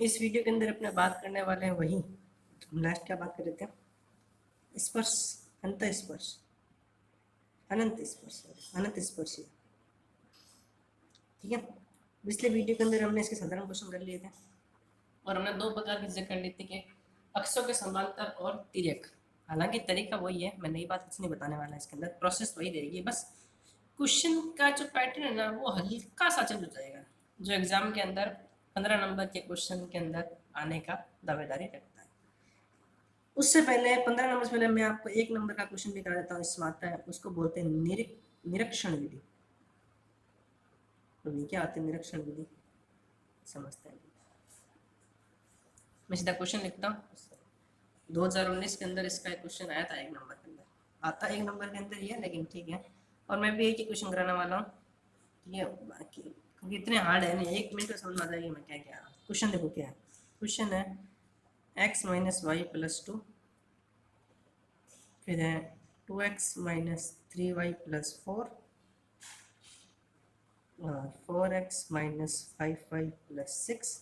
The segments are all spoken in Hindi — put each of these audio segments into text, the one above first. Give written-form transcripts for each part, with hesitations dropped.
इस वीडियो के अंदर अपने बात करने वाले हैं वही हम लास्ट क्या बात कर रहे थे, स्पर्श, अंत स्पर्श, अनंत स्पर्श, अनंत स्पर्श। ठीक है, पिछले वीडियो के अंदर हमने इसके साधारण क्वेश्चन कर लिए थे और हमने दो प्रकार की चीजें कर ली थी कि अक्षों के समांतर और तिर्यक। हालांकि तरीका वही है, मैं नई बात कुछ नहीं बताने वाला, इसके अंदर प्रोसेस वही रहेगी, बस क्वेश्चन का जो पैटर्न है ना वो हल्का सा चेंज हो जाएगा, जो एग्जाम के अंदर 15 नंबर के क्वेश्चन के अंदर आने का दावेदारी रखता है। उससे पहले 15 नंबर से पहले मैं आपको एक नंबर का क्वेश्चन भी करा देता हूँ, इसमें आता है, उसको बोलते हैं निरीक्षण विधि। तो ये क्या आती है निरीक्षण विधि, समझते हैं। मैं सीधा क्वेश्चन लिखता हूँ। 2019 के अंदर इसका एक क्वेश्चन आया था, एक नंबर के अंदर आता, एक नंबर के अंदर ही है लेकिन ठीक है। और मैं भी एक ही क्वेश्चन कराने वाला हूँ, ठीक है, बाकी क्योंकि इतने हार्ड है नहीं, 1 मिनट में समझ आ जाएगी मैं क्या क्या। क्वेश्चन देखो क्या है, क्वेश्चन है x माइनस वाई प्लस 2, फिर है 2x minus 3y plus 4, 4x minus 5y plus 6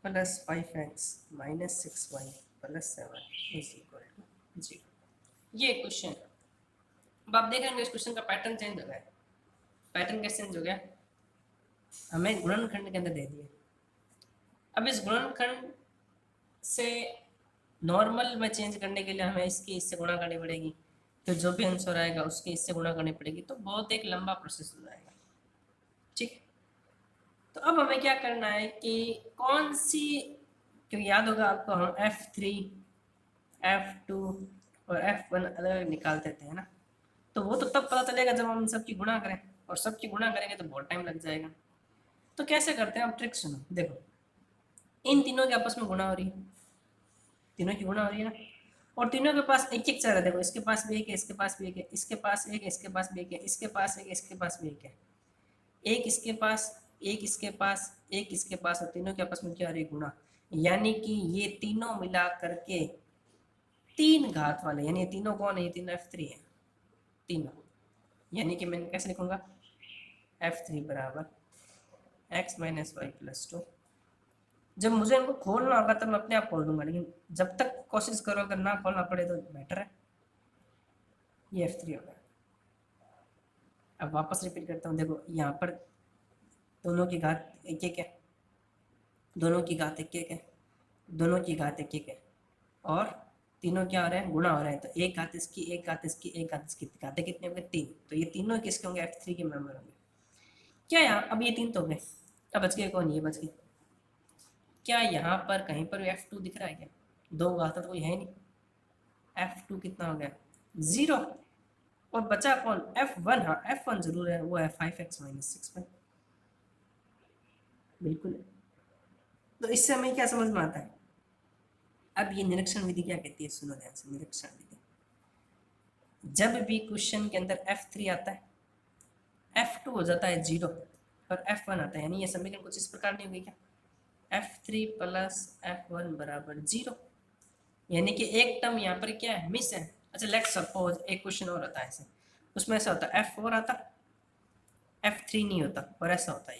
plus 5x minus 6y plus 7 is equal to 0। ये क्वेश्चन, अब आप देखेंगे इस क्वेश्चन का पैटर्न चेंज हो गया। पैटर्न कैसे चेंज हो गया, हमें गुणनखंड के अंदर दे दिए। अब इस गुणनखंड से नॉर्मल में चेंज करने के लिए हमें इसकी इससे गुणा करनी पड़ेगी, तो जो भी आंसर आएगा उसके इससे गुणा करनी पड़ेगी, तो बहुत एक लंबा प्रोसेस हो जाएगा। ठीक, तो अब हमें क्या करना है कि कौन सी, क्योंकि याद होगा आपको हम F3, F2 और F1 अलग अलग निकालते थे, है ना। तो वो तो तब पता चलेगा जब हम सबकी गुणा करें, और सबकी गुणा करेंगे तो बहुत टाइम लग जाएगा। तो कैसे करते हैं, आप ट्रिक सुनो। देखो, इन तीनों के आपस में गुणा हो रही है, तीनों की गुणा हो रही है ना, और तीनों के पास एक एक चार है। देखो, इसके पास भी एक है, इसके पास भी एक है, इसके पास एक है, इसके पास भी एक है, इसके पास एक है, इसके पास भी एक है, एक इसके पास, एक इसके पास, एक इसके पास, और तीनों के आपस में क्या आ रही है, गुणा। यानी कि ये तीनों मिला करके 3 घात वाले, यानी ये तीनों कौन है, ये तीनों F3 है, तीनों। यानी कि मैं कैसे लिखूंगा, F3 बराबर x माइनस वाई प्लस 2। जब मुझे इनको खोलना होगा तब मैं अपने आप खोल दूंगा, लेकिन जब तक कोशिश करो अगर ना खोलना पड़े तो बेटर है। ये F3 होगा। अब वापस रिपीट करता हूँ, देखो यहाँ पर दोनों की घात एक एक है, दोनों की घात एक एक है, दोनों की घात एक एक है, और तीनों क्या हो रहे हैं, गुणा हो रहे हैं। तो एक घात इसकी, एक घात इसकी, एक घात इसकी, घाते कितने होंगे, 3। तो ये तीनों किसके होंगे, F3 के मेंबर होंगे। क्या यहाँ, अब ये 3 तो हो गए, अब बच गए कौन, ये बच गए। क्या यहाँ पर कहीं पर F2 दिख रहा है क्या, दो घात तो कोई है नहीं, F2 कितना हो गया, 0। और बचा कौन, F1। हाँ F1 जरूर है, वो है 5x माइनस 6। बिल्कुल। तो इससे हमें क्या समझ में आता है, अब ये निरीक्षण विधि क्या कहती है, सुनो ध्यान से। निरीक्षण विधि, जब भी क्वेश्चन के अंदर F3 आता है, F2 हो जाता है 0 और F1 आता है, यानी ये समीकरण कुछ इस प्रकार नहीं होगी क्या, F3 प्लस F1 बराबर 0। यानी कि एक टर्म यहाँ पर क्या है, मिस है। अच्छा, लेट्स सपोज एक क्वेश्चन और आता है ऐसे, उसमें ऐसा होता है F4 आता, F3 नहीं होता, और ऐसा होता है।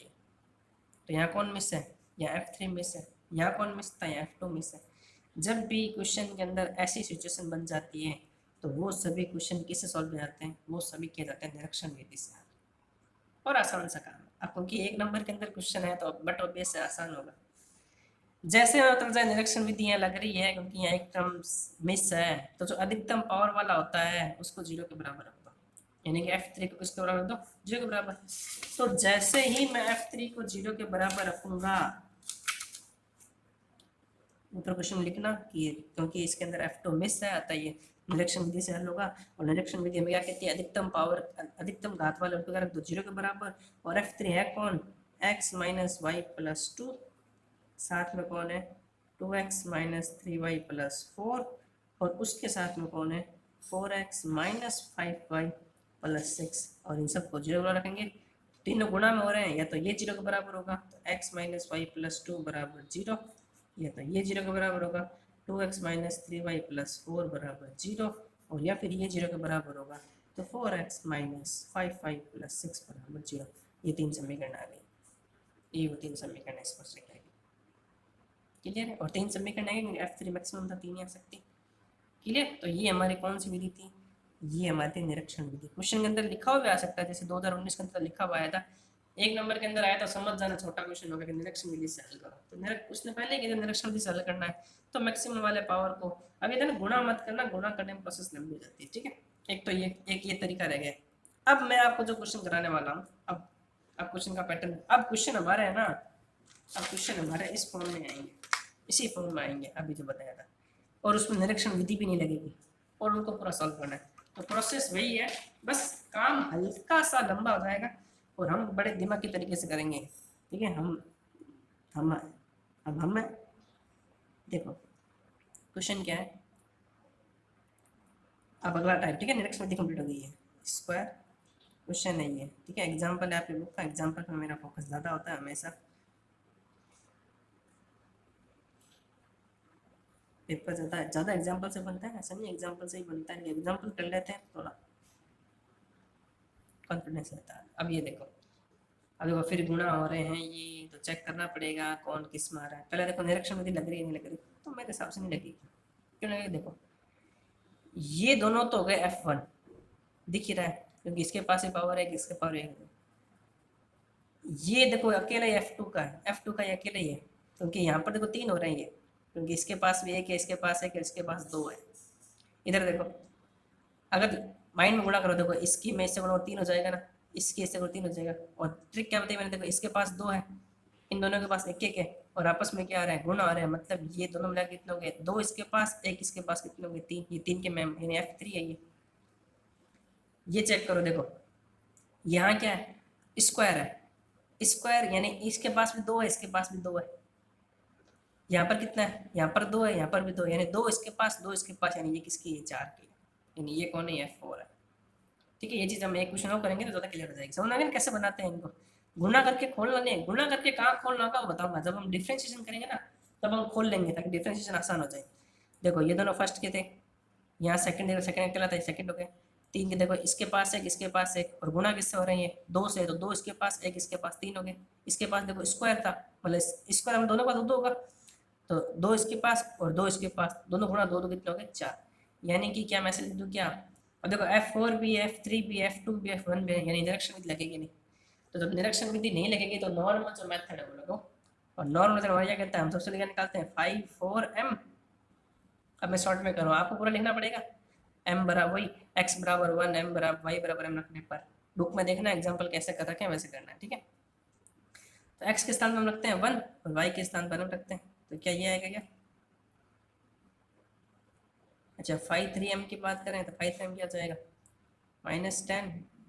तो यहाँ कौन मिस है, यहाँ F3 मिस है, यहाँ कौन मिस था, यहाँ F2 मिस है। जब भी क्वेश्चन के अंदर ऐसी सिचुएशन बन जाती है तो वो सभी क्वेश्चन किससे सॉल्व हो जाते हैं, वो सभी किए जाते हैं निरीक्षण विधि से। और आसान सा काम, अब क्योंकि एक नंबर के अंदर क्वेश्चन है तो बट ऑब्वियस से आसान होगा। जैसे मतलब जाए निरीक्षण विधि यहाँ लग रही है, क्योंकि यहाँ एक टर्म मिस है, तो जो अधिकतम पावर वाला होता है उसको 0 के बराबर रख दो, यानी कि F3 को किसके बराबर दो, 0 के बराबर। तो जैसे ही मैं F3 को 0 के बराबर रखूंगा, ऊपर क्वेश्चन लिखना कि क्योंकि इसके अंदर F2 मिस है, अतः ये निरीक्षण विधि से हल होगा। और निरीक्षण विधि में क्या कहती है, अधिकतम पावर, अधिकतम घात वाले को रख दो 0 के बराबर। और F3 है कौन, x माइनस वाई प्लस 2, साथ में कौन है 2x माइनस 3y प्लस 4, और उसके साथ में कौन है 4x माइनस 5y प्लस 6, और इन सबको 0 रखेंगे। तीनों गुणा में हो रहे हैं, या तो ये 0 के बराबर होगा, तो x माइनस वाई प्लस 2 बराबर 0, या तो ये 0 के बराबर होगा, 2x माइनस 3y प्लस 4 बराबर 0, और या फिर ये 0 के बराबर होगा तो 4x माइनस 5y प्लस 6 बराबर 0। ये 3 समीकरण आ गई, ये वो 3 समीकरण स्पष्ट लिखाएगी। क्लियर है। और 3 समीकरण आएंगे, F3 मैक्सिमम था, 3 ही आ सकती। क्लियर। तो ये हमारी कौन सी विधि थी, ये हमारी थी निरीक्षण विधि। क्वेश्चन के अंदर लिखा हुआ भी आ सकता है, जैसे 2019 के अंदर लिखा हुआ आया था, 1 नंबर के अंदर आया था, समझ जाना, छोटा क्वेश्चन होगा कि निरीक्षण विधि से हल करो। तो उसने पहले कि निरीक्षण विधि से हल करना है तो मैक्सिमम वाले पावर को अब इधर गुणा मत करना, गुणा करने में प्रोसेस लंबी हो जाती है। ठीक है, एक तो ये तरीका रह गया। अब मैं आपको जो क्वेश्चन कराने वाला हूँ, अब क्वेश्चन का पैटर्न, अब क्वेश्चन हमारे है ना, अब क्वेश्चन हमारे इस फॉर्म में आएंगे, इसी फॉर्म में आएंगे अभी जो बताया था, और उसमें निरीक्षण विधि भी नहीं लगेगी और उनको पूरा सॉल्व करना है। तो प्रोसेस वही है, बस काम हल्का सा लंबा हो जाएगा और हम बड़े दिमाग की तरीके से करेंगे। ठीक है, हम अब हम देखो क्वेश्चन क्या है, अब अगला टाइप। ठीक है, निरीक्षण विधि कंप्लीट हो गई है, स्क्वायर क्वेश्चन है ये। ठीक है, एग्जाम्पल है आपकी बुक का, एग्जाम्पल पर मेरा फोकस ज़्यादा होता है हमेशा। पेपर ज़्यादा एग्जाम्पल से बनता है, ऐसा नहीं एग्जाम्पल से ही बनता है, एग्जाम्पल कर लेते हैं थोड़ा कॉन्फिडेंस रहता है। अब ये देखो, अब देखो फिर गुणा हो रहे हैं, ये तो चेक करना पड़ेगा कौन किस में आ रहा है। पहले देखो निरीक्षण विधि लग रही है, नहीं लग रही, तो मेरे हिसाब से नहीं लगेगी। क्यों लगेगी, देखो ये दोनों तो हो गए F1, दिख ही रहा है क्योंकि इसके पास ही पावर है, इसके पावर है। ये देखो अकेला ही F2 का है, F2 का ये अकेला ही है, क्योंकि यहाँ पर देखो 3 हो रहे हैं ये, क्योंकि इसके पास भी एक है, इसके पास एक है, इसके पास 2 है। इधर देखो, अगर माइंड में गुणा करो, देखो इसकी में इससे गुणा 3 हो जाएगा ना, इसकी इससे गुणा 3 हो जाएगा। और ट्रिक क्या बताई मैंने, देखो इसके पास 2 है, इन दोनों के पास एक एक है, और आपस में क्या आ रहा है, गुणा आ रहा है, मतलब ये दोनों मिला कितने हो गए, 2 इसके पास, एक इसके पास, कितने हो गए 3। ये 3 के मैम यानी F3 है ये चेक करो। देखो यहाँ क्या है, स्क्वायर है, स्क्वायर यानी इसके पास भी 2 है, इसके पास भी 2 है। यहाँ पर कितना है, यहाँ पर 2 है, यहाँ पर भी 2, यानी 2 इसके पास, 2 इसके पास, यानी ये किसकी, ये 4 की, यानी ये कौन है, F4 है। ठीक है, ये चीज़ हम एक क्वेश्चन और करेंगे तो ज़्यादा क्लियर हो जाएगी। समझ आ गया कैसे बनाते हैं इनको, गुणा करके खोलना नहीं, गुणा करके कहाँ खोलना होगा वो बताऊंगा, जब हम डिफ्रेंशिएशन करेंगे ना तब हम खोल लेंगे ताकि डिफ्रेंशिएशन आसान हो जाए। देखो ये दोनों फर्स्ट के थे, यहाँ सेकंड, सेकंड अकेला था, सेकंड हो गए। 3 के देखो इसके पास एक, इसके पास एक, और गुणा किससे हो रहे हैं, 2 से, तो 2 इसके पास, एक इसके पास, 3 हो गए। इसके पास देखो स्क्वायर था, मतलब स्क्वायर हम दोनों का 2 होगा, तो 2 इसके पास और 2 इसके पास, दोनों गुणा 2 कितने हो गए, 4। यानी कि क्या मैसेज दूँ क्या, अब देखो F4 भी, F3 भी, F2 भी, F1 भी, यानी निरीक्षण विधि लगेगी नहीं। तो जब निरीक्षण विधि नहीं लगेगी तो नॉर्मल जो मेथड है वो लगो, और नॉर्मल मेथड हमारा क्या कहता है, हम सबसे लेकर निकालते हैं 5 4 m। अब मैं शॉर्ट में करूँ, आपको पूरा लिखना पड़ेगा, m बराबर वही x बराबर 1, m बराबर y बराबर m रखने पर, बुक में देखना एग्जाम्पल कैसे कर रखे हैं वैसे करना है। ठीक है, तो x के स्थान पर हम रखते हैं 1 और y के स्थान पर हम रखते हैं, तो क्या ये आएगा क्या, अच्छा 5 3m की बात करें तो 5 3m क्या जाएगा, -10,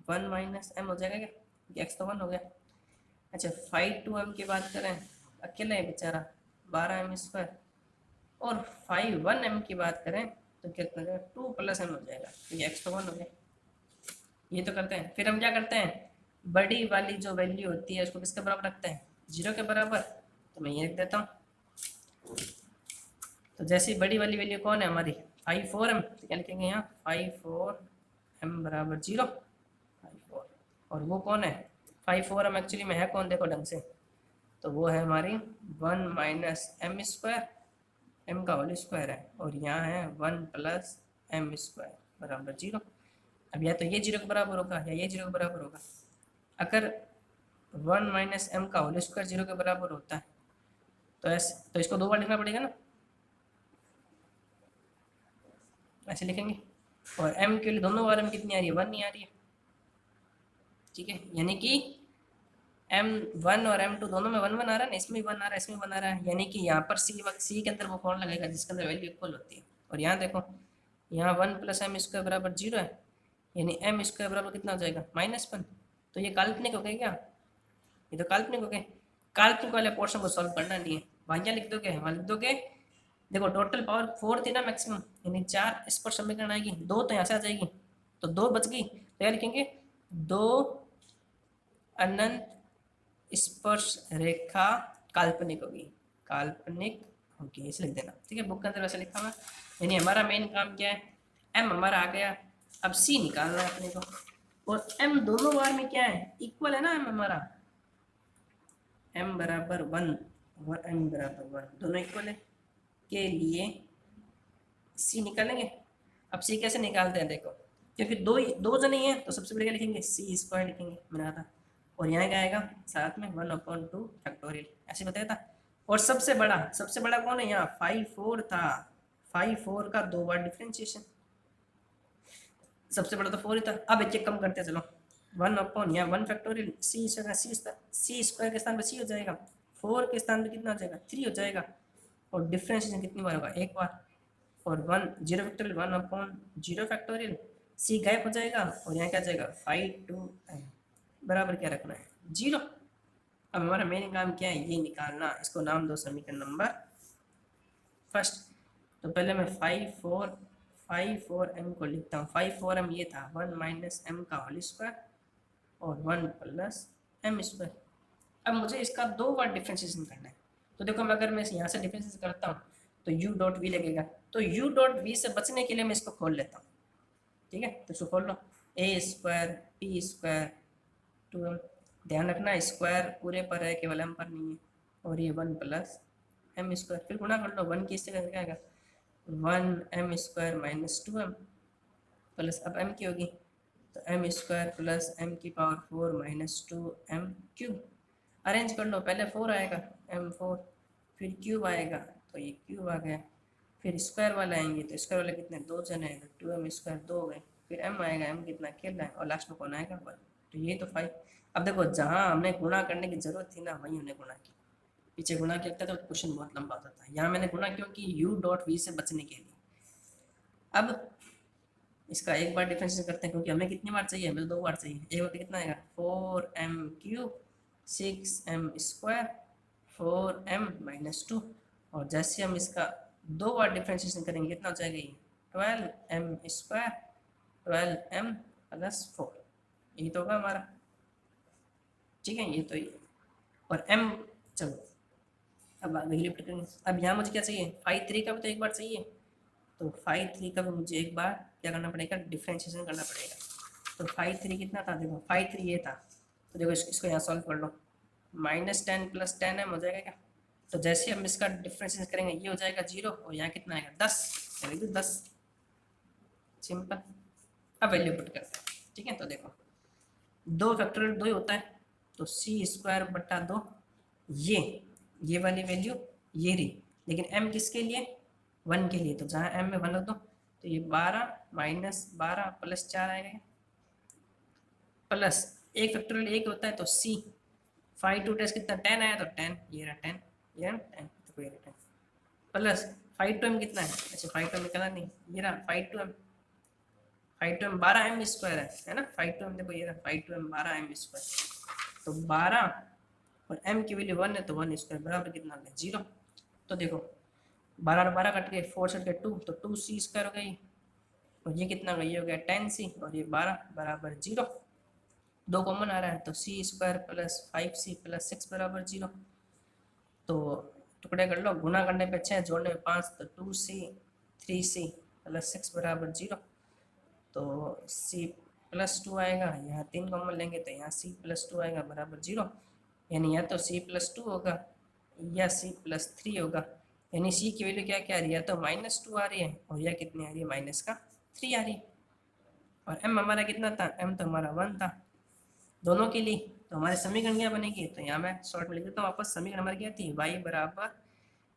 1 -m हो जाएगा क्या, x तो 1 हो गया। अच्छा 5 2m की बात करें, अकेला है बेचारा, 12m स्क्वायर, और 5 1m की बात करें तो कितना हो जाएगा, 2 + m हो जाएगा, तो ये x तो 1 हो गया। ये तो करते हैं, फिर हम क्या करते हैं, बड़ी वाली जो वैल्यू होती है उसको किसके बराबर रखते हैं, 0 के बराबर, तो मैं ये लिख देता हूँ। तो जैसे बड़ी वाली वैल्यू कौन है हमारी, 5 4m, तो क्या लिखेंगे यहाँ 5 4m बराबर 0, 5 4, और वो कौन है 5 4m एक्चुअली में है कौन, देखो ढंग से, तो वो है हमारी 1 - m स्क्वायर, m का होल स्क्वायर है, और यहाँ है 1 + m स्क्वायर बराबर 0। अब या तो ये 0 के बराबर होगा या ये 0 के बराबर होगा। अगर 1 - m का होल स्क्वायर 0 के बराबर होता है तो ऐसे, तो इसको 2 बार लिखना पड़ेगा ना, ऐसे लिखेंगे, और m के लिए दोनों बार में कितनी आ रही है, 1 नहीं आ रही है। ठीक है, यानी कि m1 और m2 दोनों में 1 1 आ रहा है ना, इसमें 1 आ रहा है, इसमें 1 आ रहा है, यानी कि यहाँ पर c के अंदर वो कौन लगेगा जिसके अंदर वैल्यू इक्वल होती है। और यहाँ देखो, यहाँ 1 + m स्क्वायर बराबर 0 है, यानी m स्क्वायर बराबर कितना हो जाएगा, -1। तो ये काल्पनिक हो गए क्या, ये तो काल्पनिक हो गए। काल्पनिक वाले पोर्शन को सॉल्व करना नहीं है, वहाँ क्या लिख दोगे, वहाँ लिख दोगे, देखो टोटल पावर 4 थी ना मैक्सिमम, यानी 4 इस पर समीकरण आएगी, 2 तो यहाँ से आ जाएगी, तो 2 बच गई, तो क्या लिखेंगे, 2 अनंत स्पर्श रेखा काल्पनिक होगी, काल्पनिक होगी, इसे लिख देना। ठीक है, बुक के अंदर वैसे लिखा हुआ, यानी हमारा मेन काम क्या है, m हमारा आ गया, अब c निकालना है अपने को, और m दोनों बार में क्या है, इक्वल है ना, m हमारा m बराबर 1, और m बराबर 1 दोनों इक्वल है के लिए c निकालेंगे। अब c कैसे निकालते हैं देखो, क्योंकि दो जने हैं तो सबसे पहले क्या लिखेंगे c स्क्वायर लिखेंगे मैंने कहा था, और यहाँ क्या आएगा साथ में 1/2 फैक्टोरियल ऐसे बताया था। और सबसे बड़ा कौन है यहाँ 5/4 था, 5/4 का 2 बार डिफ्रेंशिएशन, सबसे बड़ा तो 4 ही था। अब एक कम करते हैं चलो, 1 यहाँ 1 फैक्टोरियल सी स्क्वायर के स्थान पर c हो जाएगा, 4 के स्थान पर कितना हो जाएगा 3 हो जाएगा, और डिफ्रेंशिएशन कितनी बार होगा एक बार, और 0 फैक्टोरियल 1/0 फैक्टोरियल c गायब हो जाएगा, और यहाँ क्या जाएगा 5/2m बराबर क्या रखना है 0। अब हमारा मेन काम क्या है ये निकालना, इसको नाम दो समीकरण नंबर फर्स्ट। तो पहले मैं 5/4m को लिखता हूँ, 5/4m ये था 1 - m का होल स्क्वायर और 1 + m स्क्वायर। अब मुझे इसका 2 बार डिफ्रेंशिएशन करना है, तो देखो अगर मैं यहाँ से डिफ्रेंशिएशन करता हूँ तो u.v लगेगा, तो u.v से बचने के लिए मैं इसको खोल लेता हूँ, ठीक है। तो इसको खोल लो, a² p² 2m, ध्यान रखना स्क्वायर पूरे पर है केवल m पर नहीं है, और ये 1 + m², फिर गुणा कर लो 1 की इससे क्या आएगा 1m² - 2m प्लस अब m की होगी तो m² + m की पावर 4 - 2m³। अरेंज कर लो, पहले 4 आएगा m4, फिर क्यूब आएगा तो ये क्यूब आ गया, फिर स्क्वायर वाले आएंगे तो स्क्वायर वाले कितने 2 जने हैं तो 2m² 2 हो गए, फिर m आएगा m कितना अकेला है, और लास्ट में कौन आएगा 1, तो ये तो 5। अब देखो जहाँ हमने गुणा करने की जरूरत थी ना वहीं हमने गुणा की, पीछे गुणा किया था तो क्वेश्चन बहुत लंबा होता था, यहाँ मैंने गुणा क्यों कि u.v से बचने के लिए। अब इसका एक बार डिफरेंशिएशन करते हैं, क्योंकि हमें कितनी बार चाहिए, हमें तो 2 बार चाहिए। एक बार कितना आएगा 4m³ 6m² 4m - 2, और जैसे हम इसका 2 बार डिफरेंशिएशन करेंगे कितना हो जाएगा ये 12m² 12m + 4, यही तो होगा हमारा, ठीक है। ये तो ये और m, चलो अब आगे लिफ्ट करेंगे। अब यहाँ मुझे क्या चाहिए 5/3 का भी तो एक बार चाहिए, तो 5/3 का भी मुझे एक बार क्या करना पड़ेगा डिफ्रेंशिएशन करना पड़ेगा। तो 5/3 कितना था देखो 5/3 ये था, तो देखो इसको यहाँ सॉल्व कर लो, -10 + 10m हो जाएगा क्या, तो जैसे हम इसका डिफ्रेंशिएशन करेंगे ये हो जाएगा 0, और यहाँ कितना आएगा 10, चलिए 10 सिंपल। अब वैल्यू पुट करते हैं, ठीक है। तो देखो 2 फैक्टोरियल 2 ही होता है, तो c² 2 ये वाली वैल्यू ये रही, लेकिन m किसके लिए 1 के लिए, तो जहाँ m में 1 रख दो तो ये 12 - 12 + 4 आएगा, प्लस एक फैक्टोरियल एक होता है तो c 5 2 10 कितना 10 आया तो 10 ये रहा 10 ये रहा 10 तो ये रहा 10 प्लस 5 2m कितना है, अच्छा 5 2m निकाला नहीं, ये रहा 5 2m 12m² है ना, 5 2m देखो ये रहा 5 2m 12m², तो 12 और m की वैल्यू 1 है तो 1² बराबर कितना आ गया 0। तो देखो 12 और 12 कट गए 4 से 2 तो 2c² हो गई, और ये कितना हो गया ये हो गया 10c, और ये 12 बराबर 0, 2 कॉमन आ रहा है तो c² + 5c + 6 बराबर 0। तो टुकड़े कर लो, गुणा करने पे 6 जोड़ने में 5 तो 2c 3c + 6 बराबर 0, तो c + 2 आएगा, यहाँ 3 कॉमन लेंगे तो यहाँ c + 2 आएगा बराबर 0, यानी या तो c + 2 होगा या c + 3 होगा, यानी c की वैल्यू क्या क्या आ रही है, या तो -2 आ रही है और या कितनी आ रही है -3 आ रही है, और m हमारा कितना था m तो हमारा 1 था दोनों के लिए, तो हमारे समीकरण क्या बनेगी, तो यहाँ मैं शॉर्ट में लिख देता हूँ वापस, समीकरण हमारी क्या थी y बराबर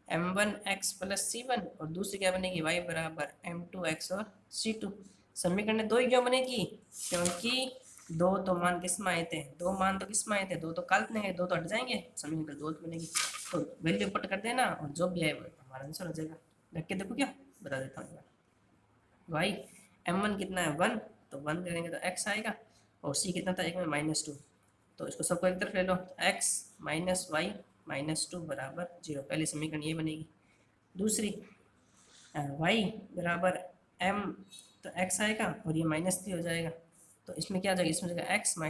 m1x + c1, और दूसरी क्या बनेगी y बराबर m2x और c2। समीकरण दो ही क्यों बनेगी, क्योंकि दो तो मान किस में आए थे, दो मान तो किस में आए थे, दो तो काल्पनिक है, दो तो हट जाएंगे, समीकरण दो बनेगी, तो वैल्यू पुट कर देना और जो भी है हमारा आंसर हो जाएगा। रख के देखो क्या बता देता हूँ, y m1 कितना है 1, तो 1 करेंगे तो x आएगा, और c कितना था एक में -2, तो इसको सबको एक तरफ ले लो, x - y - 2 बराबर 0, पहली समीकरण ये बनेगी। दूसरी y बराबर m तो x आएगा और ये -3 हो जाएगा, तो इसमें क्या आ जाएगा, इसमें जाएगा x - y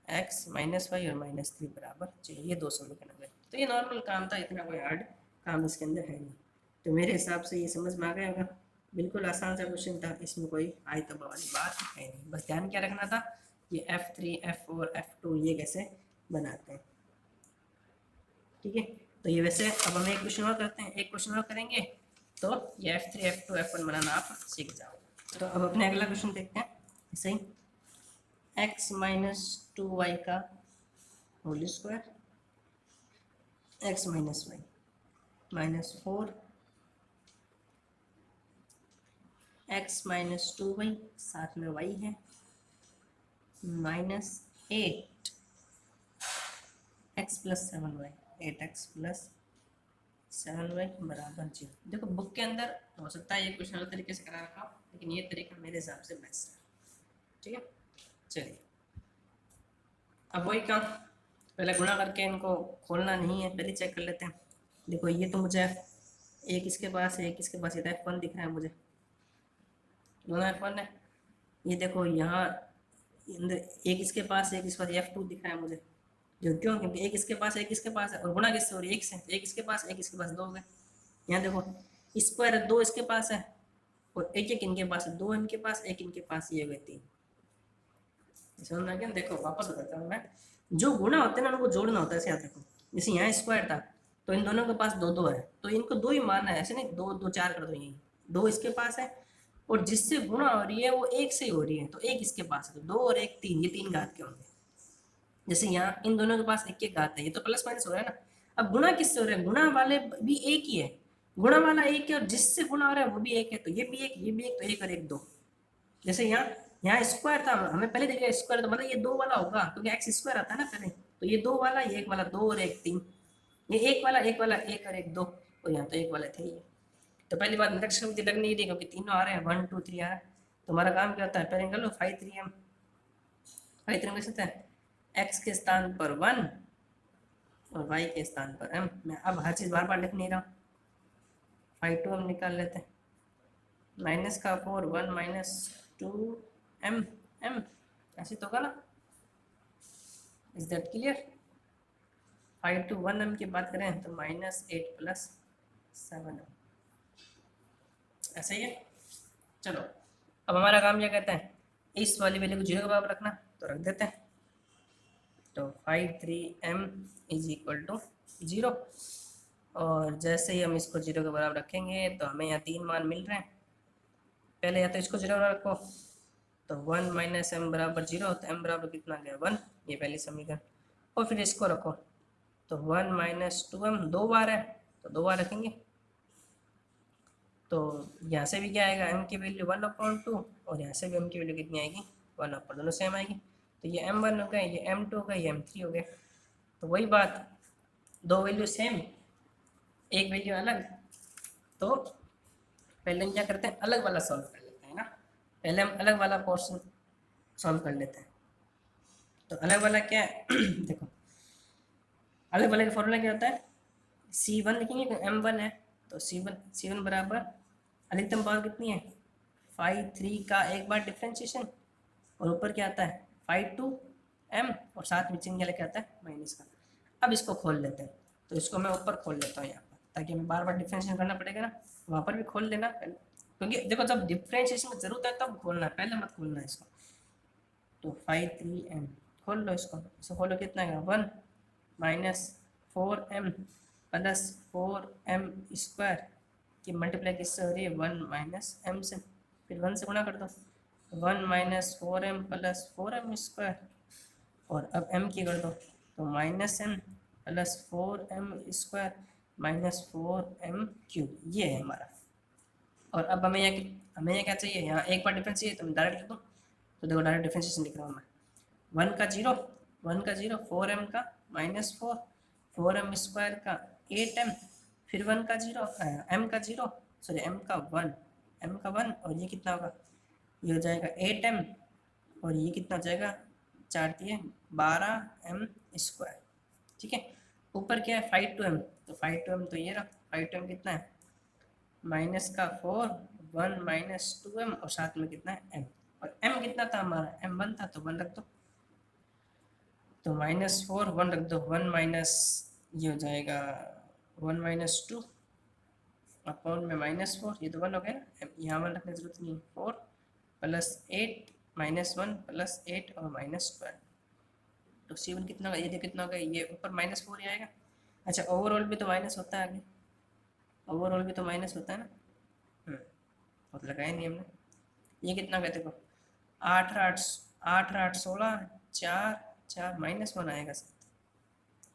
और -3 बराबर 0, ये दो समीकरण हो गए। तो ये नॉर्मल काम था, इतना कोई हार्ड काम इसके अंदर है नहीं, तो मेरे हिसाब से ये समझ में आ गया होगा, बिल्कुल आसान सा क्वेश्चन था, इसमें कोई आई तबाह वाली बात है नहीं, बस ध्यान क्या रखना था ये F3 F4 F2 ये कैसे बनाते हैं। ठीक है। तो ये वैसे अब हम एक क्वेश्चन और करते हैं, एक क्वेश्चन और करेंगे तो ये F3 F2 F1 बनाना आप सीख जाओ। तो अब अपने अगला क्वेश्चन देखते हैं। ऐसे ही x माइनस 2y का whole square, x minus Y minus 4 x minus 2y साथ में y है minus 8 x plus 7y 8x plus 7y बराबर 0। देखो बुक के अंदर हो सकता है ये क्वेश्चन अलग तरीके से करा रखा हो, लेकिन ये तरीका मेरे हिसाब से बेस्ट है। ठीक है, चलिए अब वही काम, पहले गुणा करके इनको खोलना नहीं है, पहले चेक कर लेते हैं। देखो ये तो मुझे एक इसके पास है, एक इसके पास, ये तो F1 दिख रहा है मुझे, दोनों F1 है। ये देखो यहाँ एक इसके पास है, एक इसके पास, F2 दिख रहा है मुझे, जो क्यों, क्योंकि एक इसके पास है, एक इसके पास है, और गुणा किससे हो रही है, एक से, एक इसके पास एक इसके पास, दो हो गए। यहाँ देखो स्क्वायर दो इसके पास है और एक एक इनके पास है, दो इनके पास एक इनके पास, ये हो गए तीन। समझ में गया? देखो वापस बताता हूँ मैं, जो गुणा होते हैं ना उनको जोड़ना होता है। ऐसे याद रखो, जैसे यहाँ स्क्वायर था तो इन दोनों के पास दो दो है, तो इनको दो ही मानना है, ऐसे नहीं दो दो चार कर दो, यही दो इसके पास है और जिससे गुणा हो रही है वो एक से ही हो रही है, तो एक इसके पास है, तो दो और एक तीन, ये तीन घात के होंगे। जैसे यहाँ इन दोनों के पास एक एक घात है, ये तो प्लस माइनस हो रहा है ना। अब गुणा किससे हो रहा है, गुणा वाले भी एक ही है, गुणा वाला एक है और जिससे गुणा हो रहा है वो भी एक है, तो ये भी एक, ये भी एक, तो एक और एक दो। जैसे यहाँ स्क्वायर था, हमें पहले देखा स्क्वायर, तो मतलब ये दो वाला होगा क्योंकि एक्स स्क्वायर आता है ना पहले, तो ये दो वाला, ये एक वाला, दो और एक तीन, ये एक वाला एक वाला, एक और एक दो, और यहाँ तो एक वाले थे ये। तो पहली बात इंडक्शन में लग नहीं रही क्योंकि तीनों आ रहे हैं, 1 2 3 आ रहा है। तो हमारा काम क्या होता है, पहले कर लो 5 3 m, 5 3 कैसे होता है, एक्स के स्थान पर 1 और y के स्थान पर m। मैं अब हर चीज़ बार बार लिख नहीं रहा हूँ, 5 2 m निकाल लेते हैं, माइनस का 4 1 माइनस 2 m m, ऐसे तो होगा ना, is that clear. 5 to 1 m की बात करें तो माइनस 8 प्लस 7 m, ऐसा ही है। चलो अब हमारा काम क्या कहते हैं, इस वाली वैल्यू को 0 के बराबर रखना, तो रख देते हैं। तो 5 3 m इज इक्वल टू 0, और जैसे ही हम इसको 0 के बराबर रखेंगे तो हमें यहाँ तीन मान मिल रहे हैं। पहले या तो इसको 0 रखो, तो 1 माइनस एम बराबर 0, तो m बराबर कितना गया 1, ये पहली समीकरण। और फिर इसको रखो, तो 1 माइनस 2m दो बार है तो दो बार रखेंगे, तो यहाँ से भी क्या आएगा, m की वैल्यू 1/2, और यहाँ से भी m की वैल्यू कितनी आएगी 1/, दोनों सेम आएगी। तो ये m1 हो गया, ये m2 हो गया, ये m3 हो गया। तो वही बात, दो वैल्यू सेम एक वैल्यू अलग, तो पहले हम क्या करते हैं, अलग वाला सॉल्व कर लेते हैं ना। पहले हम अलग वाला पोर्शन सॉल्व कर लेते हैं। तो अलग वाला क्या है देखो अलग वाले का फॉर्मूला क्या होता है, C1 लिखेंगे तो m1 है, तो C1 बराबर अधिकतम पावर कितनी है 5 3 का एक बार डिफ्रेंशिएशन, और ऊपर क्या आता है 5 2 m, और साथ में चिन्ह क्या आता है माइनस का। अब इसको खोल लेते हैं, तो इसको मैं ऊपर खोल लेता हूँ यहाँ पर, ताकि हमें बार बार डिफ्रेंशिएशन करना पड़ेगा ना, वहाँ पर भी खोल लेना पहले, क्योंकि देखो जब डिफ्रेंशिएशन की जरूरत है तब खोलना है, पहले मत खोलना है इसको। तो 5 3 m खोल लो, इसको खोलो, कितना है 1 minus 4m plus 4m square की मल्टीप्लाई किससे हो रही है 1 माइनस m से, फिर 1 से गुणा कर दो, 1 minus 4m plus 4m square, और अब m की कर दो, तो minus m plus 4m square minus 4m cube, ये है हमारा। और अब हमें यहाँ क्या चाहिए, यहाँ एक बार डिफरेंस चाहिए, तो मैं डायरेक्ट लिख दूँ, तो देखो डायरेक्ट डिफरेंशिएशन लिख रहा हूँ मैं, 1 का 0 4m का माइनस 4 4m स्क्वायर का 8m, फिर 1 का 0 m का 0 सॉरी m का 1 और ये कितना होगा, ये हो जाएगा 8m, और ये कितना हो जाएगा 4 दिए 12m स्क्वायर। ठीक है, ऊपर क्या है 5 2m, तो 5 2m तो ये रहा, 5 2m कितना है माइनस का 4 1 माइनस 2m, और साथ में कितना है m, और m कितना था हमारा m1 था, तो 1 रख दो, तो माइनस 4 1 रख दो, 1 माइनस ये हो जाएगा 1 माइनस 2 अपॉन में माइनस 4, ये तो 1 हो गया ना, यहाँ 1 रखने की जरूरत नहीं है, 4 प्लस 8 माइनस 1 प्लस 8 और माइनस 12, तो C1 कितना होगा, ये कितना होगा, ये ऊपर माइनस 4 ही आएगा, अच्छा ओवरऑल भी तो माइनस होता है आगे, ओवरऑल भी तो माइनस होता है ना। बहुत लगाया नहीं हमने। ये कितना कहते देखो, 8 8 4 4 -1 आएगा सर।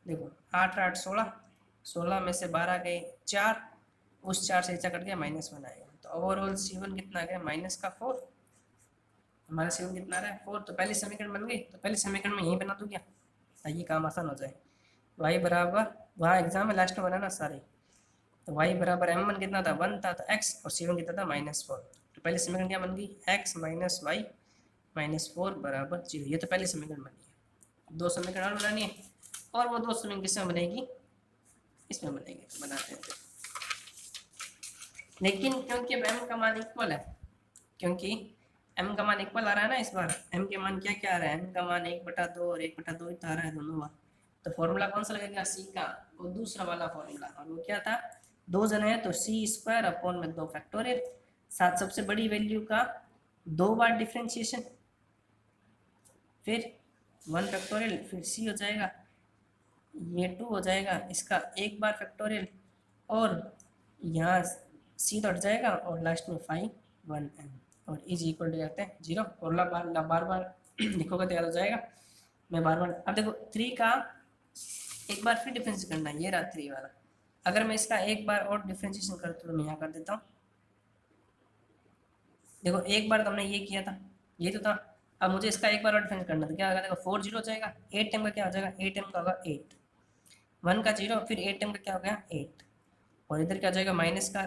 देखो 8 8 16, 16 में से 12 गए 4, उस 4 से ऐसा कट गया -1 आएगा। तो ओवरऑल C1 कितना आ गया -4। हमारा C1 कितना आ रहा है 4। तो पहले समीकरण बन गई, तो पहले समीकरण में यही बना दूँ क्या, ताकि काम आसान हो जाए। y बराबर, वहाँ एग्जाम में लास्ट में बनाना सारे, तो y बराबर m1 कितना था 1 था, तो x और C1 कितना था -4। तो पहले समीकरण क्या बन गई, x माइनस वाई -4 बराबर 0। ये तो पहले समीकरण बनी है। दो समीकरण और बनानी है, और वो दो समीकरण किसमें बनेगी, इसमें बनेगी। तो बनाते हैं, लेकिन क्योंकि अब m का मान इक्वल है, क्योंकि m का मान इक्वल आ रहा है ना इस बार, m के मान क्या क्या आ रहा है, m का मान 1/2 और 1/2 ही तो आ रहा है दोनों बार। तो फॉर्मूला कौन सा लगेगा, c का, वो दूसरा वाला फॉर्मूला, और वो क्या था, 2 जने हैं तो c² अपॉन में 2 फैक्टोरियल, साथ सबसे बड़ी वैल्यू का 2 बार डिफ्रेंशिएशन, फिर 1 फैक्टोरियल, फिर c हो जाएगा, ये 2 हो जाएगा, इसका एक बार फैक्टोरियल, और यहाँ c तो हट जाएगा, और लास्ट में 5 1m, और इज इक्वल टू जाते हैं 0। और बार बार लिखोगे तो याद हो जाएगा। मैं बार बार, अब देखो 3 का एक बार फिर डिफरेंस करना है, ये रहा 3 वाला। अगर मैं इसका एक बार और डिफ्रेंशिएशन करता हूँ तो मैं यहाँ कर देता हूँ। देखो एक बार तो हमने ये किया था, ये तो था, अब मुझे इसका एक बार और डिफरेंस करना था, क्या होगा, देखो 4 0 हो जाएगा, 8 टाइम का क्या हो जाएगा, 8 टाइम का होगा 8, 1 का 0, फिर 8 टाइम का क्या हो गया 8, और इधर क्या हो जाएगा माइनस का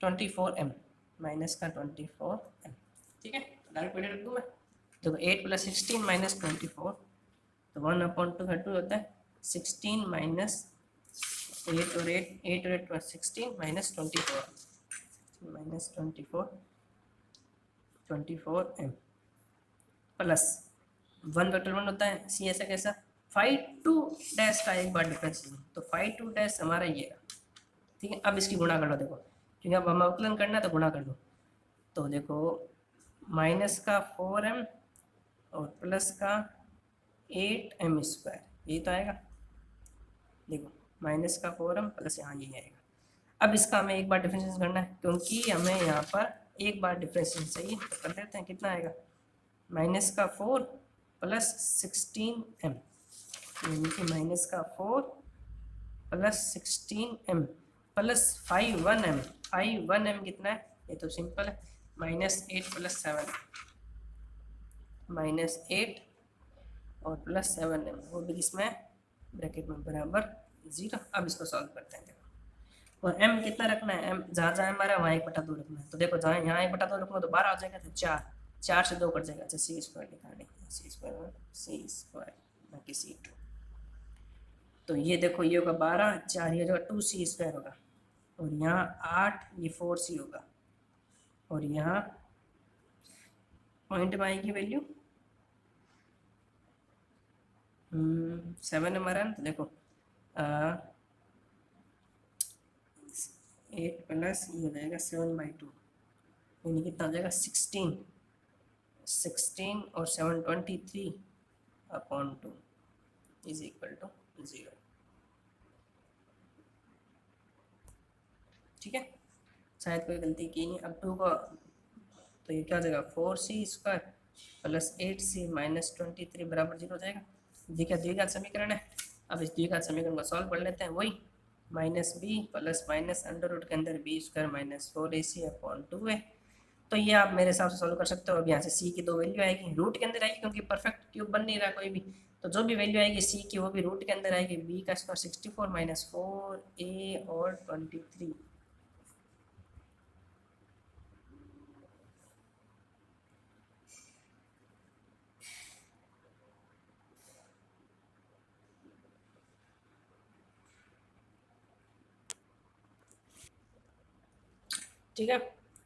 24m, माइनस का 24m। ठीक है, तो डायरेक्ट पीरियड रख दूँ मैं। देखो 8 + 16 - 24, तो 1/2 का 2 होता है 16 माइनस 8 और 8 + 16 -24 प्लस 1 वेक्टर 1 होता है, सी ऐसा कैसा 5 2 का एक बार डिफरेंस, तो 5 2 हमारा ये रहा। ठीक है, अब इसकी गुणा कर लो, देखो क्योंकि अब हम अवकलन करना है तो गुणा कर लो। तो देखो माइनस का 4m और प्लस का 8m², ये तो आएगा। देखो माइनस का 4m प्लस यहाँ ये आएगा। अब इसका हमें एक बार डिफरेंशिएशन करना है, क्योंकि हमें यहाँ पर एक बार डिफरेंशिएशन चाहिए, तो कर देते हैं। कितना आएगा, माइनस का 4 प्लस 16m, यानी कि माइनस का 4 प्लस 16m प्लस 5 1m कितना है, ये तो सिंपल है, -8 + 7, -8 और प्लस 7m, वो भी इसमें ब्रैकेट में बराबर 0। अब इसको सॉल्व करते हैं। देखो और m कितना रखना है, m जहाँ जहाँ हमारा वहाँ 1/2 रखना है। तो देखो जहाँ यहाँ 1/2 रखूँगा तो 12 हो जाएगा, तो 4 से 2 कट जाएगा। अच्छा c² लिखा नहीं, c² बाकी c2। तो ये देखो ये होगा 12, 4 ये होगा 2c² होगा, और यहाँ 8 ये 4c होगा, और यहाँ पॉइंट में आएगी वैल्यू 7 हमारा। तो देखो 8 प्लस ये हो जाएगा 7/2, यानी कितना हो जाएगा 16 और 7 23/2 इज इक्वल टू 0। ठीक है, शायद कोई गलती की नहीं। अब 2 का तो ये क्या हो जाएगा 4c² प्लस 8c माइनस 23 बराबर 0 हो जाएगा। ये क्या द्विघात समीकरण है। अब इस द्विघात समीकरण को सॉल्व कर लेते हैं। वही -b plus minus under root के अंदर b² - 4ac/2 है। तो ये आप मेरे हिसाब से सॉल्व कर सकते हो। अब यहाँ से c की 2 वैल्यू आएगी, रूट के अंदर आएगी, क्योंकि परफेक्ट क्यूब बन नहीं रहा कोई भी। तो जो भी वैल्यू आएगी c की वो भी रूट के अंदर आएगी। b का स्क्वायर 64 - 4a और 23। ठीक है,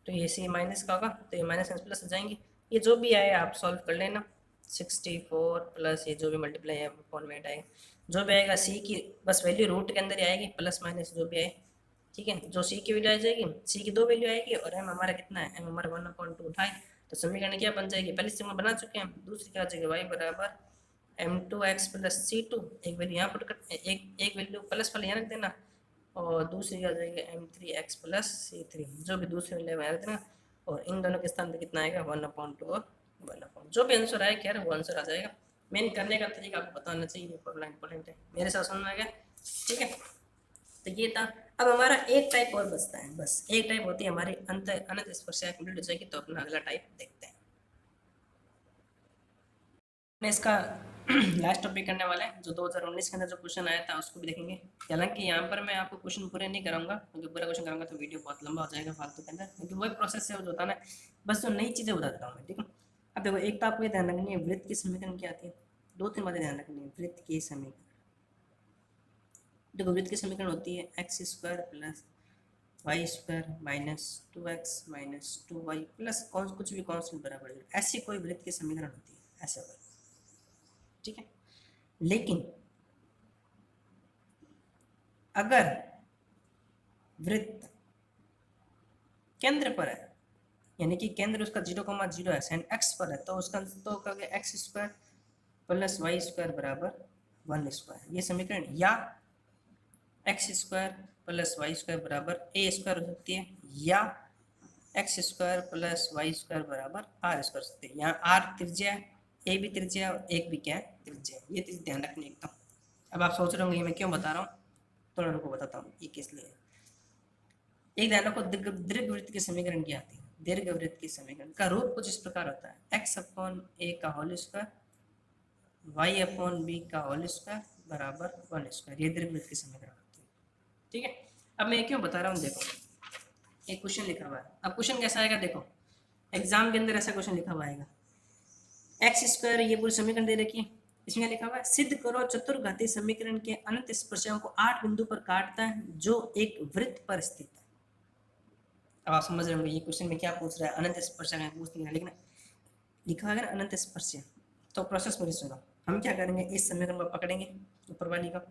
तो ये सी माइनस का होगा, तो ये माइनस प्लस हो जाएंगे। ये जो भी आए आप सॉल्व कर लेना। 64 प्लस ये जो भी मल्टीप्लाई है अपॉन में आएगा, जो भी आएगा सी की बस वैल्यू रूट के अंदर ही आएगी, प्लस माइनस जो भी आए। ठीक है, जो सी की वैल्यू आ जाएगी, सी की 2 वैल्यू आएगी, और एम हमारा कितना है, एम हमारा 1/2 उठाए। तो समीकरण क्या बन जाएगी, पहले से हम बना चुके हैं। दूसरी क्या आ जाएगी, वाई बराबर m2x प्लस c2, एक वैल्यू यहाँ पुट कर, एक वैल्यू प्लस वाले यहाँ रख देना, और दूसरी आ जाएगी m3x प्लस c3, जो भी दूसरी वैल्यू यहाँ रख देना, और इन दोनों के स्थान पे कितना आएगा 1/2 और 1/, जो भी आंसर आएगा यार वो आंसर आ जाएगा। मेन करने का तरीका आपको बताना चाहिए, इंपॉर्टेंट है, मेरे साथ समझ में आ गया, ठीक है। तो ये था। अब हमारा एक टाइप और बचता है, बस एक टाइप होती है हमारी अनंत स्पर्शिका कंप्लीट हो जाएगी, तो अपना अगला टाइप देखते हैं। इसका लास्ट टॉपिक करने वाला है, जो 2019 के अंदर जो क्वेश्चन आया था उसको भी देखेंगे। हालांकि यहाँ पर मैं आपको क्वेश्चन पूरे नहीं कराऊंगा, क्योंकि पूरा क्वेश्चन कराऊंगा तो वीडियो बहुत लंबा हो जाएगा फालतू के अंदर, क्योंकि वही प्रोसेस है जो होता है ना, बस जो नई चीज़ें बता देता हूँ मैं, ठीक है। अब देखो, एक तो आपको ये ध्यान रखनी है वृत्त की समीकरण क्या आती है, 2-3 बातें ध्यान रखनी है। वृत्त की समीकरण, देखो वृत्त की समीकरण होती है x² plus y² minus 2x minus 2y plus कुछ भी कांस्टेंट बराबर 0, ऐसी कोई वृत्त की समीकरण होती है, ऐसे कोई, ठीक है। लेकिन अगर वृत्त केंद्र पर है, यानी कि केंद्र उसका 0,0 है एंड x पर है, तो उसका तो कहोगे x² प्लस y² बराबर 1², ये समीकरण, या x² प्लस y² बराबर a² हो सकती है, या x² प्लस y² बराबर r² हो सकती है। यहाँ r त्रिज्या है, a भी त्रिज्या और एक भी क्या है त्रिज्या, ये चीज ध्यान रखनी एकदम। अब आप सोच रहे होंगे ये मैं क्यों बता रहा हूँ, तो मैं उनको बताता हूँ ये किस लिए। एक ध्यान रखो, दीर्घवृत्त की समीकरण क्या आती है, दीर्घवृत्त की समीकरण का रूप कुछ इस प्रकार होता है, x/a का होल स्क्वायर y/b का होल स्क्वायर बराबर 1², ये दीर्घवृत्त की समीकरण होती है, ठीक है। अब मैं क्यों बता रहा हूँ, देखो एक क्वेश्चन लिखा हुआ है, अब क्वेश्चन कैसा आएगा, देखो एग्जाम के अंदर ऐसा क्वेश्चन लिखा हुआ आएगा, x², ये पूरी समीकरण दे रखी है, इसमें लिखा हुआ है सिद्ध करो चतुर्घातीय समीकरण के अनंत स्पर्शियों को 8 बिंदु पर काटता है जो एक वृत्त पर स्थित है। अब आप समझ रहे होंगे ये क्वेश्चन में क्या पूछ रहा है, अनंत स्पर्शियां पूछ नहीं, लेकिन लिखा है ना अनंत स्पर्शियां, तो प्रोसेस मेरी सुनो, हम क्या करेंगे, इस समीकरण को पकड़ेंगे ऊपर वाली का,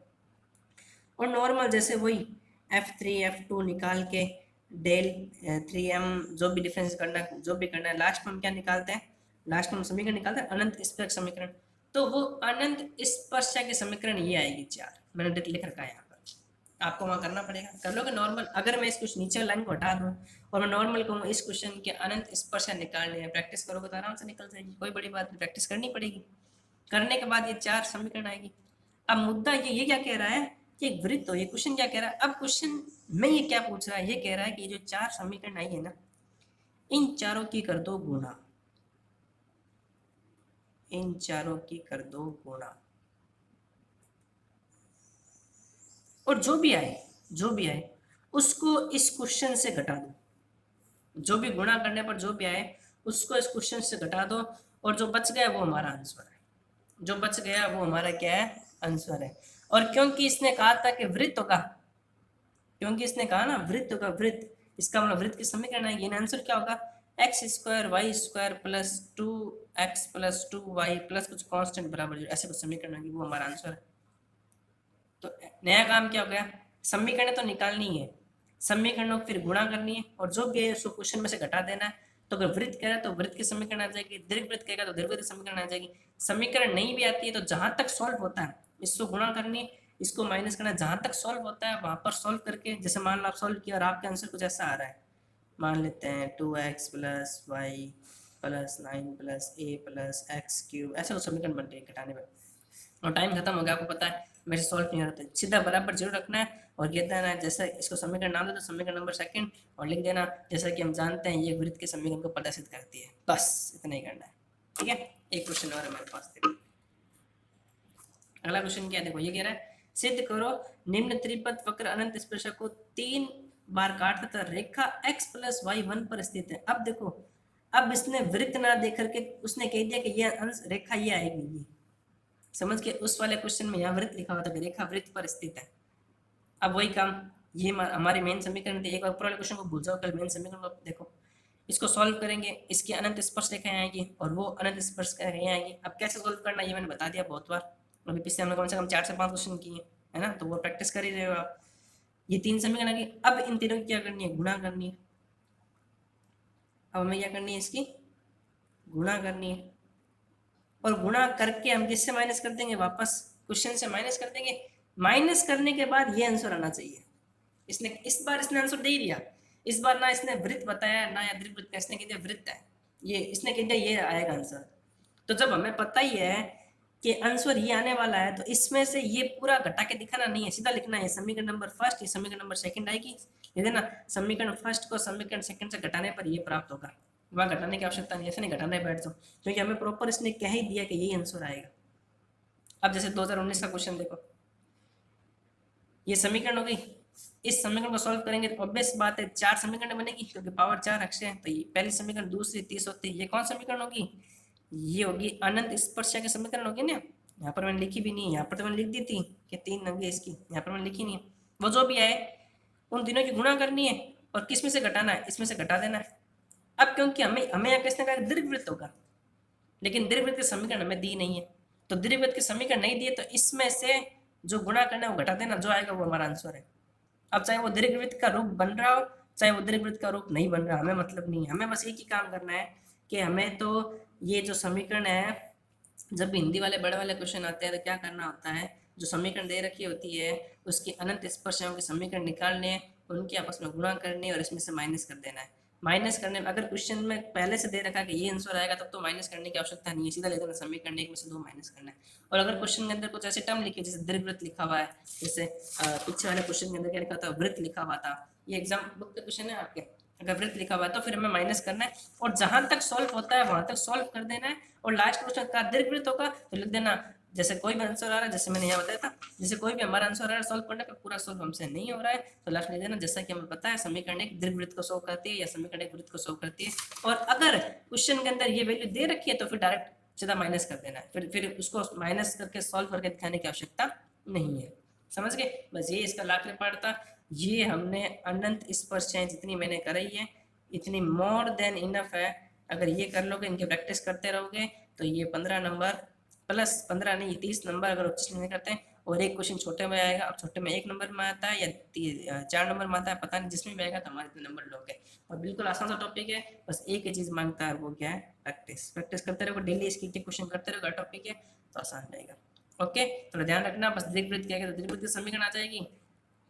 और नॉर्मल जैसे वही f3 f2 निकाल के डेल 3m जो भी डिफरेंस करना है, जो भी करना है, लास्ट में हम क्या निकालते हैं, लास्ट में हम समीकरण निकालते हैं अनंत स्पर्श समीकरण, तो वो अनंत स्पर्श के समीकरण ये आएगी 4, मैंने लिख रखा है यहाँ पर, आपको वहाँ करना पड़ेगा, कर लोगे नॉर्मल। अगर मैं इस कुछ नीचे लाइन को हटा दूँ और मैं नॉर्मल कहूँ इस क्वेश्चन के अनंत स्पर्श निकालने हैं, प्रैक्टिस करोगे तो आराम से निकल जाएगी, कोई बड़ी बात नहीं, प्रैक्टिस करनी पड़ेगी, करने के बाद ये 4 समीकरण आएगी। अब मुद्दा ये क्या कह रहा है कि एक वृत्त हो, ये क्वेश्चन क्या कह रहा है, अब क्वेश्चन में ये क्या पूछ रहा है, ये कह रहा है कि जो 4 समीकरण आई है ना, इन चारों की कर दो गुणा, इन चारों की कर दो गुणा, और जो भी आए उसको इस क्वेश्चन से घटा दो, जो भी गुणा करने पर जो भी आए उसको इस क्वेश्चन से घटा दो, और जो बच गया वो हमारा आंसर है, जो बच गया वो हमारा क्या है, आंसर है। और क्योंकि इसने कहा था कि वृत्त होगा, क्योंकि इसने कहा ना वृत्त होगा, वृत्त, इसका मतलब वृत्त की समीकरण है, ये आंसर क्या होगा, x² y² plus 2x plus 2y plus कुछ कांस्टेंट बराबर 0, ऐसे कुछ समीकरण होगी, वो हमारा आंसर है। तो नया काम क्या हो गया, समीकरण तो निकालनी है, समीकरणों को फिर गुणा करनी है, और जो भी है उसको क्वेश्चन में से घटा देना है। तो अगर वृत्त कह रहा है तो वृत्त की समीकरण आ जाएगी, दीर्घवृत्त कहेगा तो दीर्घवृत्त की समीकरण आ जाएगी। समीकरण नहीं भी आती है तो जहां तक सॉल्व होता है इसको गुणा करनी है, इसको माइनस करना, जहां तक सॉल्व होता है वहां पर सॉल्व करके, जैसे मान लो आप सॉल्व किया और आपके आंसर कुछ ऐसा आ रहा है, मान लेते हैं 2x plus Y plus 9 plus a plus x³, ऐसा कुछ समीकरण बनते हैं घटाने में, और टाइम खत्म हो गया, आपको पता है मेरे सॉल्व नहीं होता, सीधा बराबर 0 रखना है और ये देना है, जैसा इसको समीकरण नाम दे दो समीकरण नंबर सेकंड, और लिख देना जैसा कि हम जानते हैं ये वृत्त के समीकरण को प्रदर्शित करती है, बस इतना ही करना है, ठीक है। एक क्वेश्चन और हमारे पास, देखो अगला क्वेश्चन क्या है, देखो ये कह रहा है सिद्ध करो निम्न त्रिपद वक्र अनंत स्पर्शक को 3 बार काट तथा रेखा x प्लस वाई 1 पर स्थित है। अब देखो, अब इसने वृत्त ना देख करके उसने कह दिया कि ये रेखा ये आएगी, ये समझ के, उस वाले क्वेश्चन में यहाँ वृत्त लिखा हुआ था कि रेखा वृत्त पर स्थित है। अब वही काम, ये हमारे मेन समीकरण थे, एक बार ऊपर वाले क्वेश्चन को भूल जाओ, कल मेन समीकरण को देखो, इसको सॉल्व करेंगे, इसकी अनंत स्पर्श रेखाएं आएगी और वो अनंत स्पर्श रेखाएं आएगी। अब कैसे सॉल्व करना ये मैंने बता दिया बहुत बार, अभी पिछले हमने कम से कम 4 से 5 क्वेश्चन किए है ना, तो वो प्रैक्टिस कर ही रहे हो आप। ये 3 समीकरण आ गए, अब इन तीनों की क्या करनी है, गुणा करनी है। अब हमें क्या करनी है, इसकी गुणा करनी है, और गुणा करके हम किससे माइनस कर देंगे, वापस क्वेश्चन से माइनस कर देंगे। माइनस करने के बाद ये आंसर आना चाहिए। इसने इस बार इसने आंसर दे दिया, इस बार ना इसने वृत्त बताया ना या दीर्घवृत्त का, इसने कह दिया वृत्त है, ये इसने कह दिया ये आएगा आंसर। तो जब हमें पता ही है कि आंसर ये आने वाला है, तो इसमें से ये पूरा घटा के दिखाना नहीं है, सीधा लिखना है समीकरण नंबर फर्स्ट, ये समीकरण नंबर सेकंड आएगी, ये ना समीकरण फर्स्ट को समीकरण सेकंड से घटाने पर ये प्राप्त होगा। वहां घटाने की आवश्यकता नहीं, ऐसे नहीं घटाने बैठ जाओ, क्योंकि हमें प्रॉपर इसने कह ही दिया कि यही आंसर आएगा। अब जैसे 2019 का क्वेश्चन देखो, ये समीकरण हो गई, इस समीकरण को सॉल्व करेंगे तो ऑब्वियस बात है 4 समीकरण बनेगी, क्योंकि पावर 4 अक्षय है। तो ये पहली समीकरण, दूसरी, तीसरी होती है, ये कौन समीकरण होगी, ये होगी अनंत स्पर्शा की समीकरण होगी ना। यहाँ पर मैंने लिखी भी नहीं, यहाँ पर तो मैंने लिख दी थी कि 3 होगी इसकी, यहाँ पर मैंने लिखी नहीं है। वो जो भी आए उन तीनों की गुणा करनी है और किस में से घटाना है, इसमें से घटा देना है। अब क्योंकि हमें हमें यहाँ किसने कहा दीर्घवृत्त होगा, लेकिन दीर्घवृत्त के समीकरण हमें दी नहीं है, तो दीर्घवृत्त के समीकरण नहीं दिए तो इसमें से जो गुणा करना है वो घटा देना, जो आएगा वो हमारा आंसर है। अब चाहे वो दीर्घवृत्त का रूप बन रहा हो, चाहे वो दीर्घवृत्त का रूप नहीं बन रहा, हमें मतलब नहीं है। हमें बस एक ही काम करना है कि हमें तो ये जो समीकरण है, जब भी हिंदी वाले बड़े वाले क्वेश्चन आते हैं तो क्या करना होता है, जो समीकरण दे रखी होती है उसकी अनंत स्पर्शाओं के समीकरण निकालने हैं, उनके आपस में गुणा करने और इसमें से माइनस कर देना है। माइनस करने में अगर क्वेश्चन में पहले से दे रखा है कि ये आंसर आएगा, तब तो माइनस करने की आवश्यकता नहीं है, सीधा ले देना समीकरण एक में से 2 माइनस करना है। और अगर क्वेश्चन के अंदर कुछ ऐसे टर्म लिखे जैसे दीर्घवृत्त लिखा हुआ है, जैसे पीछे वाले क्वेश्चन के अंदर क्या लिखा था, वृत्त लिखा हुआ था, ये एग्जाम बुक के क्वेश्चन है आपके, अगर वृत्त लिखा हुआ है तो फिर हमें माइनस करना है और जहां तक सॉल्व होता है वहां तक सॉल्व कर देना है। और लास्ट क्वेश्चन का दीर्घवृत्त होगा तो लिख देना, जैसे कोई भी आंसर आ रहा है, जैसे मैंने यहाँ बताया था, जैसे कोई भी हमारा आंसर आ रहा है सॉल्व करने पर पूरा सॉल्व हमसे नहीं हो रहा है तो लास्ट में देना जैसा कि हमें पता है समीकरण एक दीर्घवृत्त को सॉल्व करती है या समीकरण एक वृत्त को सॉल्व करती है। और अगर क्वेश्चन के अंदर ये वैल्यू दे रखी है तो फिर डायरेक्ट सीधा माइनस कर देना है, फिर उसको माइनस करके सॉल्व करके दिखाने की आवश्यकता नहीं है। समझ गए, बस ये इसका लास्ट पार्ट था। ये हमने अनंत स्पर्शाएं जितनी मैंने कराई है इतनी मोर देन इनफ है। अगर ये कर लोगे, इनकी प्रैक्टिस करते रहोगे तो ये 15 नंबर प्लस 15 नहीं 30 नंबर अगर उच्च नहीं करते हैं। और एक क्वेश्चन छोटे में आएगा, अब छोटे में 1 नंबर में आता है या 4 नंबर में आता है, पता नहीं, जिसमें भी आएगा तो हमारे इतने नंबर लोगे। और बिल्कुल आसान सा टॉपिक है, बस एक ही चीज मांगता है, वो क्या है, प्रैक्टिस। प्रैक्टिस करते रहोगे डेली, इसकी क्वेश्चन करते रहोगे, टॉपिक है तो आसान रहेगा। ओके, थोड़ा ध्यान रखना, बस दीर्घवृत्त क्या है तो दीर्घवृत्त की समीकरण आ जाएगी।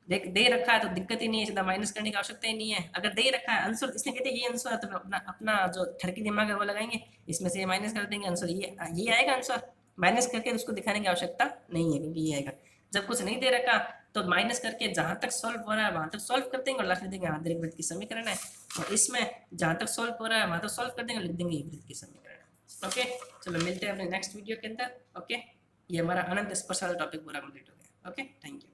देख दे रखा है तो दिक्कत ही नहीं है, सीधा माइनस करने की आवश्यकता ही नहीं है। अगर दे रखा है आंसर, इसने कहते हैं ये आंसर है, तो अपना अपना जो ठरकी दिमाग है वो लगाएंगे, इसमें से ये माइनस कर देंगे, आंसर ये आएगा आंसर, माइनस करके उसको दिखाने की आवश्यकता नहीं है क्योंकि ये आएगा। जब कुछ नहीं दे रखा तो माइनस करके जहां तक सॉल्व हो रहा है वहां तक सॉल्व कर देंगे और लास्ट में देंगे हाँ दीर्घवृत्त की समीकरण है, और इसमें जहां तक सॉल्व हो रहा है वहां तक सॉल्व कर देंगे, लिख देंगे वृत्त की समीकरण है। ओके, चलो मिलते हैं अपने नेक्स्ट वीडियो के अंदर। ओके, ये हमारा अनंत स्पर्श वाला टॉपिक पूरा कंप्लीट हो गया। Okay, thank you.